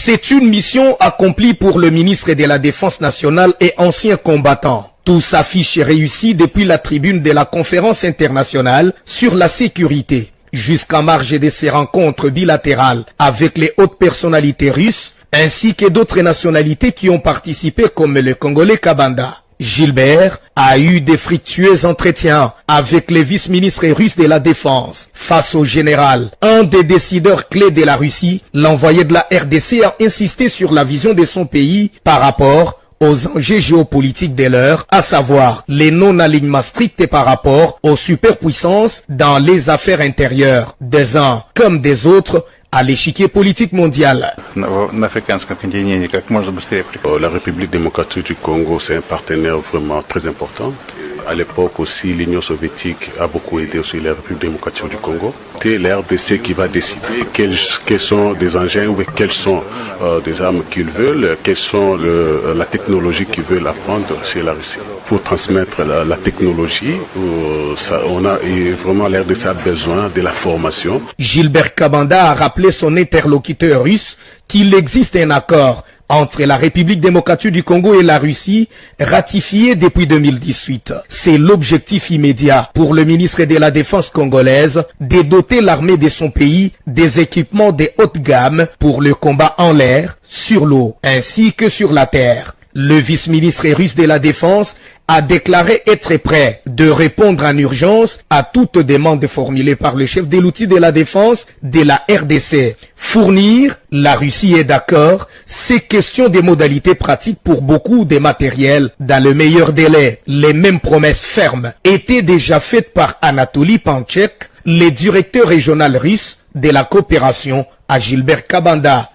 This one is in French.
C'est une mission accomplie pour le ministre de la Défense nationale et ancien combattant. Tout s'affiche réussi depuis la tribune de la conférence internationale sur la sécurité, jusqu'en marge de ces rencontres bilatérales avec les hautes personnalités russes, ainsi que d'autres nationalités qui ont participé comme le Congolais Kabanda. Gilbert a eu des fructueux entretiens avec les vice-ministres russes de la Défense. Face au général, un des décideurs clés de la Russie, l'envoyé de la RDC a insisté sur la vision de son pays par rapport aux enjeux géopolitiques de l'heure, à savoir les non-alignements stricts par rapport aux superpuissances dans les affaires intérieures des uns comme des autres, à l'échiquier politique mondial. La République démocratique du Congo, c'est un partenaire vraiment très important. À l'époque aussi, l'Union soviétique a beaucoup aidé aussi la République démocratique du Congo. C'est la RDC qui va décider quels sont des engins ou quelles sont des armes qu'ils veulent, quelles sont la technologie qu'ils veulent apprendre chez la Russie. Pour transmettre la technologie, vraiment la RDC a besoin de la formation. Gilbert Kabanda a rappelé son interlocuteur russe qu'il existe un accord entre la République démocratique du Congo et la Russie, ratifié depuis 2018. C'est l'objectif immédiat pour le ministre de la Défense congolaise de doter l'armée de son pays des équipements de haute gamme pour le combat en l'air, sur l'eau, ainsi que sur la terre. Le vice-ministre russe de la Défense a déclaré être prêt de répondre en urgence à toute demande formulée par le chef de l'outil de la défense de la RDC. Fournir, la Russie est d'accord, c'est question des modalités pratiques pour beaucoup de matériel dans le meilleur délai. Les mêmes promesses fermes étaient déjà faites par Anatoly Panchek, le directeur régional russe de la coopération à Gilbert Kabanda.